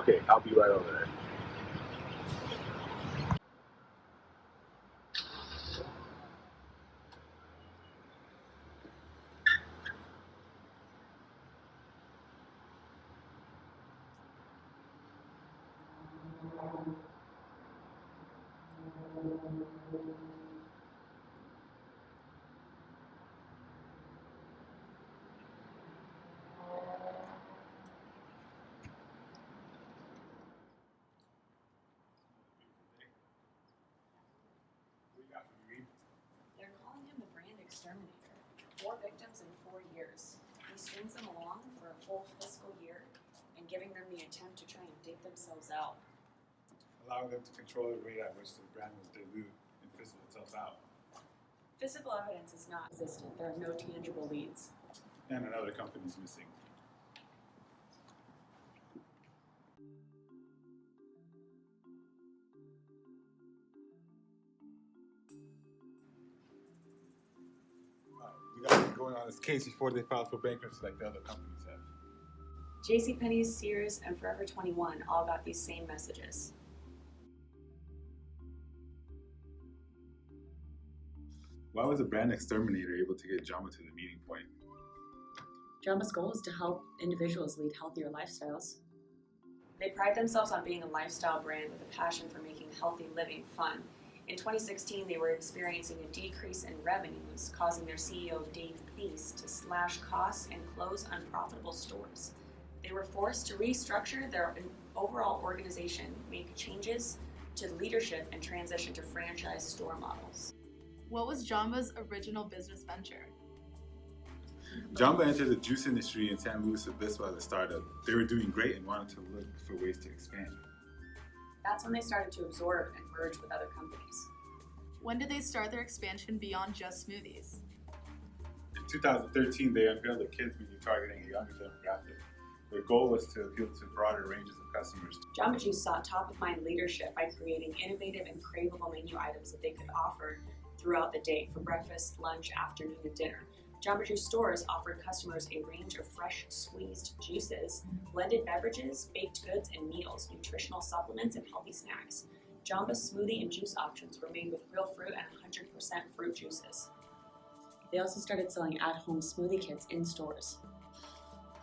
Okay, I'll be right over there. They're calling him the brand exterminator. 4 victims in 4 years. He strings them along for a whole fiscal year and giving them the attempt to try and dig themselves out. Allowing them to control the rate at which the brand will dilute and fizzle itself out. Physical evidence is not existent. There are no tangible leads. And another company's missing. We got to be going on this case before they file for bankruptcy like the other companies have. JCPenney's, Sears, and Forever 21 all got these same messages. Why was the brand exterminator able to get Jamba to the meeting point? Jamba's goal is to help individuals lead healthier lifestyles. They pride themselves on being a lifestyle brand with a passion for making healthy living fun. In 2016, they were experiencing a decrease in revenues, causing their CEO, Dave Thies, to slash costs and close unprofitable stores. They were forced to restructure their overall organization, make changes to leadership, and transition to franchise store models. What was Jamba's original business venture? Jamba entered the juice industry in San Luis Obispo as a startup. They were doing great and wanted to look for ways to expand. That's when they started to absorb and merge with other companies. When did they start their expansion beyond just smoothies? In 2013, they unveiled a kids menu targeting a younger demographic. Their goal was to appeal to broader ranges of customers. Jamba Juice sought top-of-mind leadership by creating innovative and craveable menu items that they could offer throughout the day for breakfast, lunch, afternoon, and dinner. Jamba Juice stores offered customers a range of fresh squeezed juices, blended beverages, baked goods, and meals, nutritional supplements, and healthy snacks. Jamba's smoothie and juice options were made with real fruit and 100% fruit juices. They also started selling at-home smoothie kits in stores.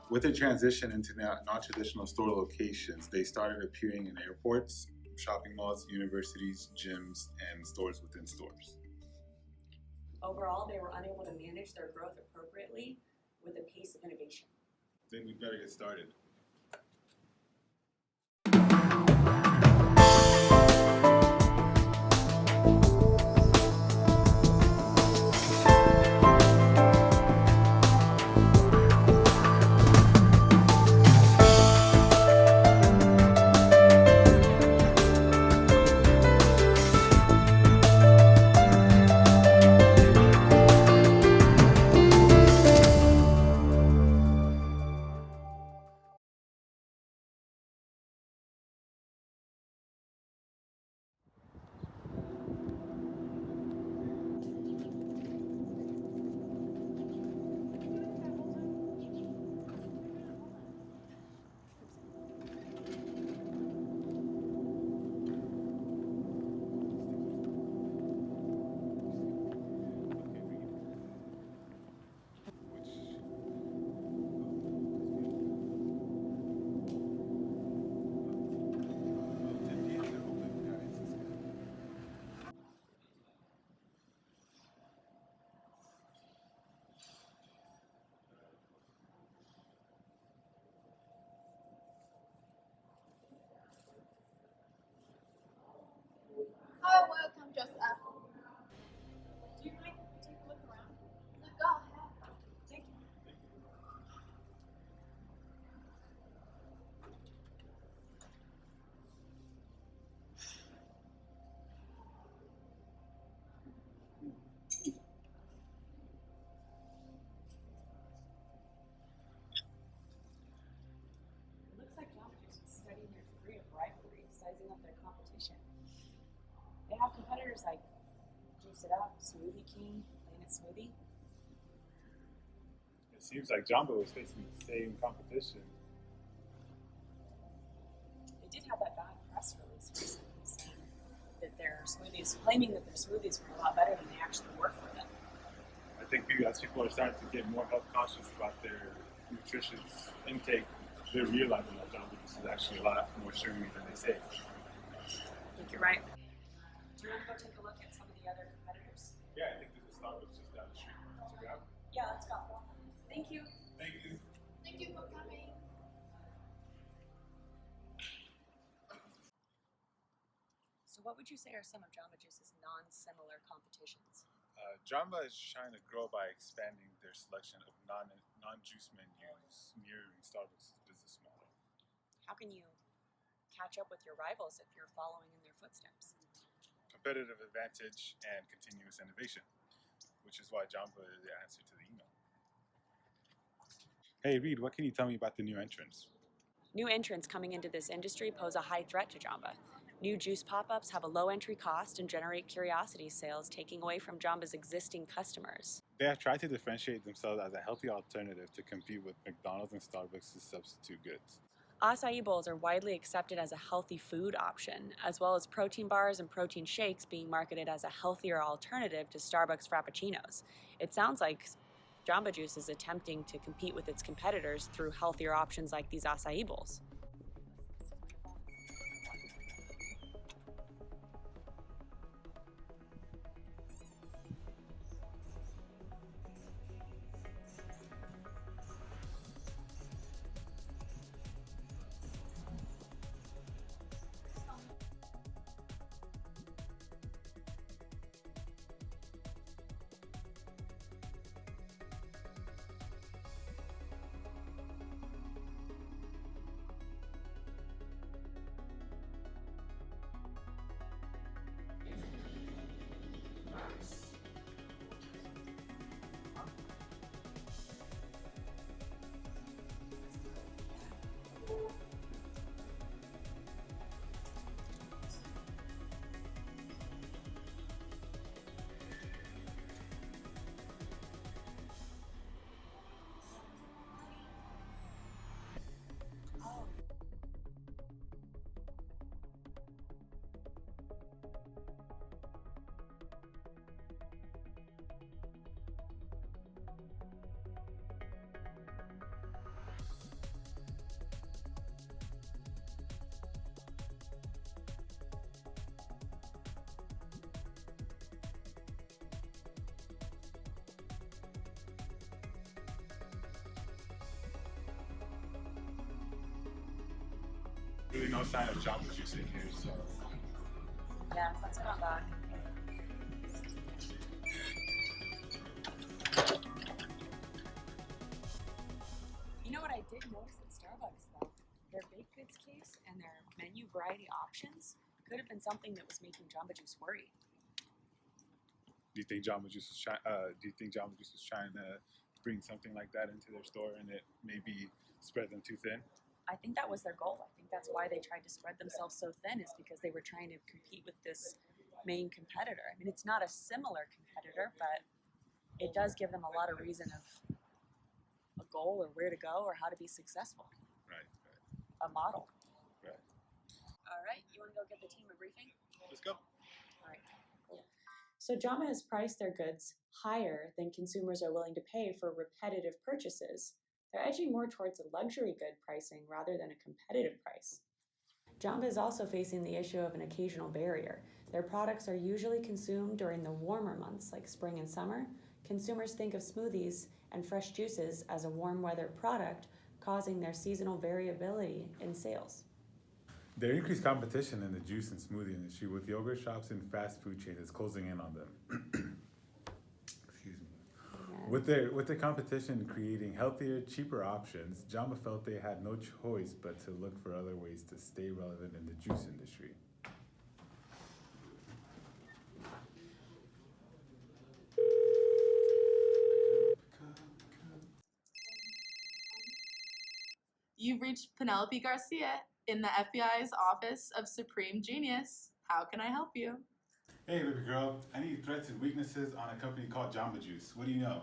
With their transition into non-traditional store locations, they started appearing in airports, shopping malls, universities, gyms, and stores within stores. Overall, they were unable to manage their growth appropriately with the pace of innovation. Then we better get started. Oh, welcome, Joseph. Do you mind if we take a look around? No, go ahead. Thank you. It looks like Jamba Juice was studying their degree of rivalry, sizing up their competition. They have competitors like Juice It Up, Smoothie King, Planet Smoothie. It seems like Jamba was facing the same competition. their smoothies, claiming that their smoothies were a lot better than they actually were for them. I think as people are starting to get more health conscious about their nutritious intake, they're realizing that Jamba Juice is actually a lot more sugary than they say. I think you're right. Do you want to go take a look at some of the other competitors? Yeah, I think there's a Starbucks just down the street. Check it out. Yeah, let's go. Thank you. Thank you. Thank you for coming. So what would you say are some of Jamba Juice's non-similar competitions? Jamba is trying to grow by expanding their selection of non-juice menus, mirroring Starbucks' business model. How can you catch up with your rivals if you're following in their footsteps? Competitive advantage and continuous innovation, which is why Jamba is the answer to the email. Hey Reed, what can you tell me about the new entrants? New entrants coming into this industry pose a high threat to Jamba. New juice pop-ups have a low entry cost and generate curiosity sales, taking away from Jamba's existing customers. They have tried to differentiate themselves as a healthy alternative to compete with McDonald's and Starbucks' substitute goods. Acai bowls are widely accepted as a healthy food option, as well as protein bars and protein shakes being marketed as a healthier alternative to Starbucks Frappuccinos. It sounds like Jamba Juice is attempting to compete with its competitors through healthier options like these acai bowls. Really no sign of Jamba Juice in here, so Yeah, let's come back. You know what I did notice at Starbucks though? Their baked goods case and their menu variety options could have been something that was making Jamba Juice worry. do you think Jamba Juice was trying to bring something like that into their store and it maybe spread them too thin? I think that was their goal. I think that's why they tried to spread themselves so thin, is because they were trying to compete with this main competitor. I mean, it's not a similar competitor, but it does give them a lot of reason of a goal or where to go or how to be successful. Right. A model. Right. All right, you want to go get the team a briefing? Let's go. All right, cool. So Jamba has priced their goods higher than consumers are willing to pay for repetitive purchases. They're edging more towards a luxury good pricing rather than a competitive price. Jamba is also facing the issue of an occasional barrier. Their products are usually consumed during the warmer months like spring and summer. Consumers think of smoothies and fresh juices as a warm weather product, causing their seasonal variability in sales. There increased competition in the juice and smoothie industry, with yogurt shops and fast food chains closing in on them. Excuse me. With their competition creating healthier, cheaper options, Jamba felt they had no choice but to look for other ways to stay relevant in the juice industry. You've reached Penelope Garcia in the FBI's Office of Supreme Genius. How can I help you? Hey, baby girl, I need threats and weaknesses on a company called Jamba Juice. What do you know?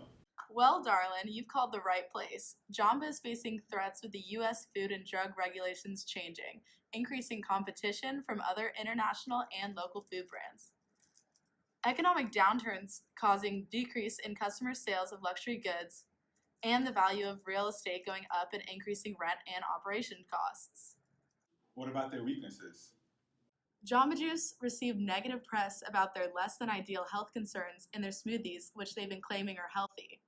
Well, darling, you've called the right place. Jamba is facing threats with the U.S. food and drug regulations changing, increasing competition from other international and local food brands. economic downturns causing decrease in customer sales of luxury goods, and the value of real estate going up and increasing rent and operation costs. What about their weaknesses? Jamba Juice received negative press about their less than ideal health concerns in their smoothies, which they've been claiming are healthy.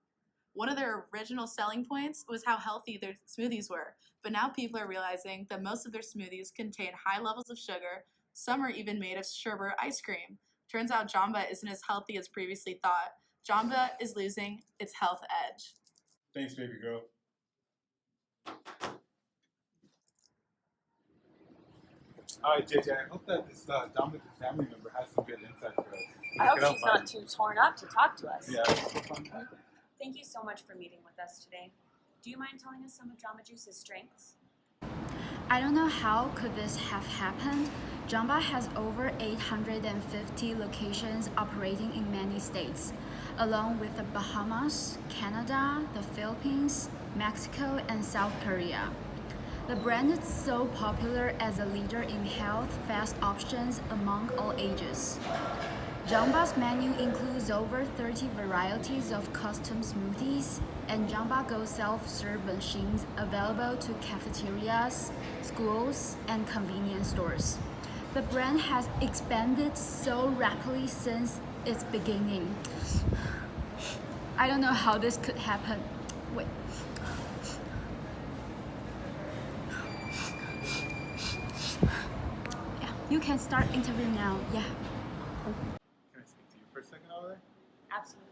One of their original selling points was how healthy their smoothies were, but now people are realizing that most of their smoothies contain high levels of sugar. Some are even made of sherbet ice cream. Turns out Jamba isn't as healthy as previously thought. Jamba is losing its health edge. Thanks, baby girl. All right, JJ, I hope that this Dominican family member has some good insight for us. I hope she's not too torn up to talk to us. Yeah, that's fun. Thank you so much for meeting with us today. Do you mind telling us some of Jamba Juice's strengths? I don't know how could this have happened. Jamba has over 850 locations operating in many states, along with the Bahamas, Canada, the Philippines, Mexico, and South Korea. The brand is so popular as a leader in health fast options among all ages. Jamba's menu includes over 30 varieties of custom smoothies, and Jamba Go self-serve machines available to cafeterias, schools, and convenience stores. The brand has expanded so rapidly since its beginning. I don't know how this could happen. Wait. Yeah, you can start interview now. Yeah. Can I speak to you for a second over there? Absolutely.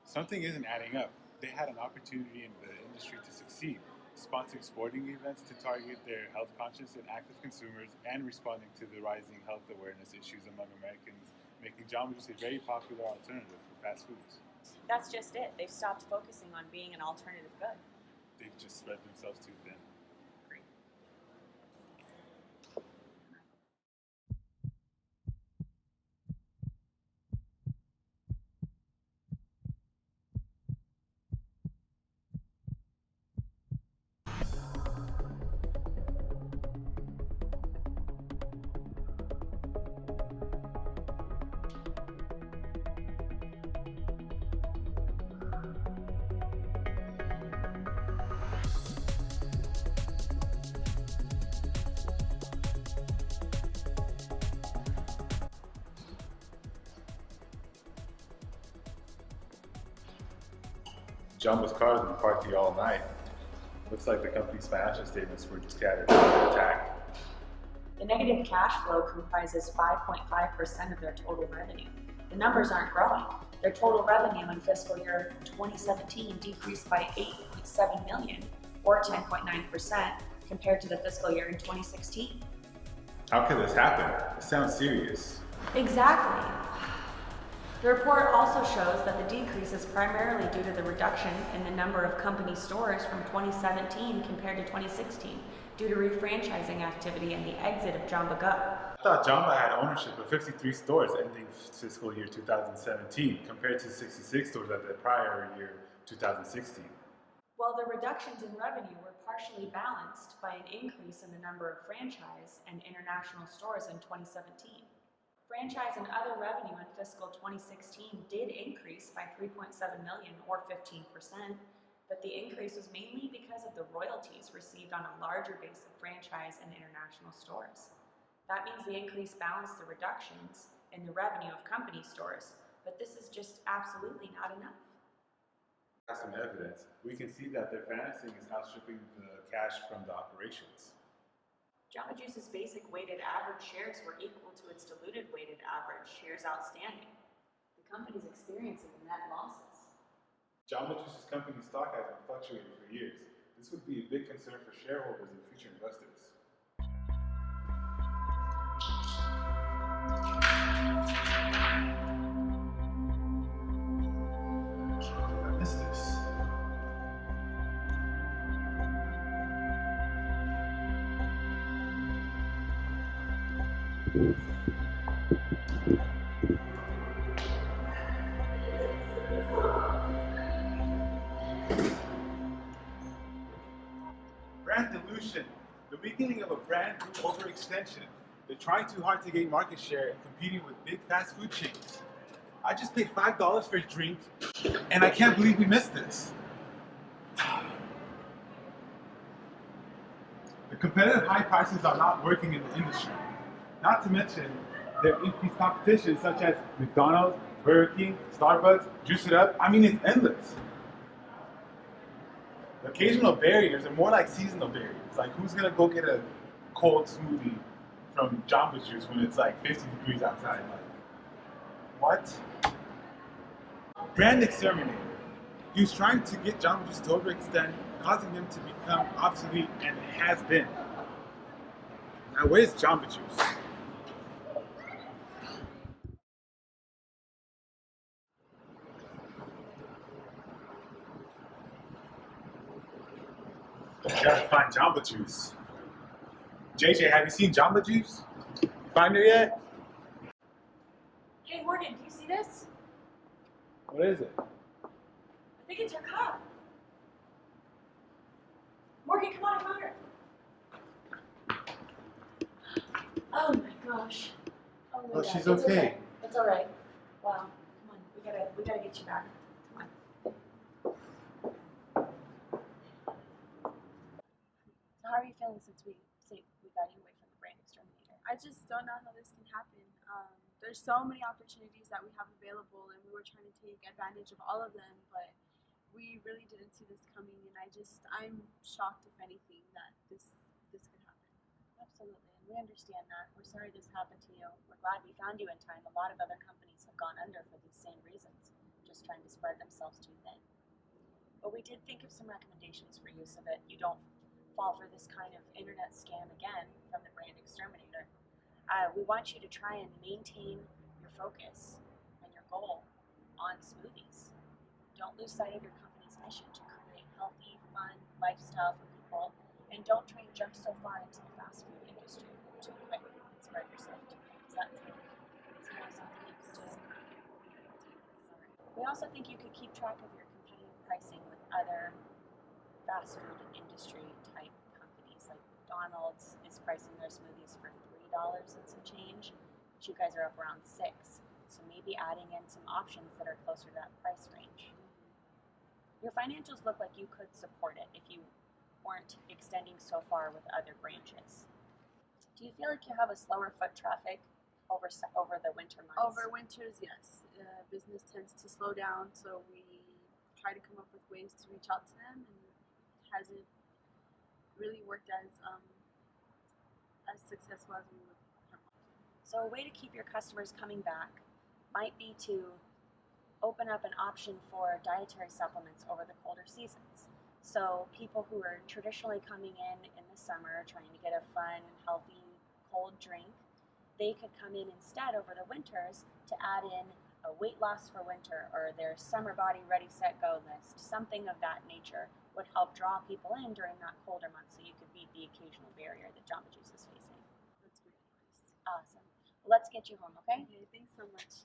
Something isn't adding up. They had an opportunity in the industry to succeed, sponsoring sporting events to target their health-conscious and active consumers and responding to the rising health awareness issues among Americans, making Jamba Juice a very popular alternative for fast foods. That's just it. They've stopped focusing on being an alternative good. They've just spread themselves too thin. Jamba's cars been parked here all night. Looks like the company's financial statements were scattered under attack. The negative cash flow comprises 5.5% of their total revenue. The numbers aren't growing. Their total revenue in fiscal year 2017 decreased by $8.7 million, or 10.9%, compared to the fiscal year in 2016. How could this happen? It sounds serious. Exactly. The report also shows that the decrease is primarily due to the reduction in the number of company stores from 2017 compared to 2016, due to refranchising activity and the exit of Jamba Go. I thought Jamba had ownership of 53 stores ending fiscal year 2017 compared to 66 stores at the prior year, 2016. Well, the reductions in revenue were partially balanced by an increase in the number of franchise and international stores in 2017. Franchise and other revenue in fiscal 2016 did increase by $3.7 million, or 15%, but the increase was mainly because of the royalties received on a larger base of franchise and international stores. That means the increase balanced the reductions in the revenue of company stores, but this is just absolutely not enough. That's some evidence. We can see that their financing is outstripping the cash from the operations. Jamba Juice's basic weighted average shares were equal to its diluted weighted average shares outstanding. The company is experiencing net losses. Jamba Juice's company stock has been fluctuating for years. This would be a big concern for shareholders and future investors. I missed this. Brand evolution, the weakening of a brand through overextension. They're trying too hard to gain market share and competing with big fast food chains. I just paid $5 for a drink, and I can't believe we missed this. The competitive high prices are not working in the industry. Not to mention their increased competition such as McDonald's, Burger King, Starbucks, Juice It Up. I mean, it's endless. The occasional barriers are more like seasonal barriers. Like, who's gonna go get a cold smoothie from Jamba Juice when it's like 50 degrees outside? Like, what? Brand exterminator. He was trying to get Jamba Juice to overextend, causing them to become obsolete, and it has been. Now, where's Jamba Juice? Gotta find Jamba Juice. JJ, have you seen Jamba Juice? You find her yet? Hey Morgan, do you see this? What is it? I think it's your cup. Morgan, come on, come here. Oh my gosh. Oh my Oh, God. she's It's okay. It's all right. Wow. Come on, we gotta get you back. Come on. So how are you feeling since we got you away from the brand exterminator? I just don't know how this can happen. There's so many opportunities that we have available, and we were trying to take advantage of all of them, but we really didn't see this coming. And I'm shocked, if anything, that this could happen. Absolutely, and we understand that. We're sorry this happened to you. We're glad we found you in time. A lot of other companies have gone under for these same reasons, just trying to spread themselves too thin. But we did think of some recommendations for you so that you don't fall for this kind of internet scam again from the brand exterminator. We want you to try and maintain your focus and your goal on smoothies. Don't lose sight of your company's mission to create healthy, fun lifestyle for people, and don't try and jump so far into the fast food industry too quick and spread yourself too thin. Is that something you could do? We also think you could keep track of your competitive pricing with other fast food industry type companies. Like McDonald's is pricing their smoothies for $3 and some change, but you guys are up around $6. So maybe adding in some options that are closer to that price range. Your financials look like you could support it if you weren't extending so far with other branches. Do you feel like you have a slower foot traffic over the winter months? Over winters, yes, business tends to slow down, so we try to come up with ways to reach out to them, and it hasn't really worked as successful as we would have wanted. So a way to keep your customers coming back might be to open up an option for dietary supplements over the colder seasons. So people who are traditionally coming in the summer trying to get a fun, healthy, cold drink, they could come in instead over the winters to add in a weight loss for winter or their summer body ready, set, go list. Something of that nature would help draw people in during that colder month so you could beat the occasional barrier that Jamba Juice is facing. That's really nice. Awesome. Well, let's get you home, okay? Okay, thanks so much.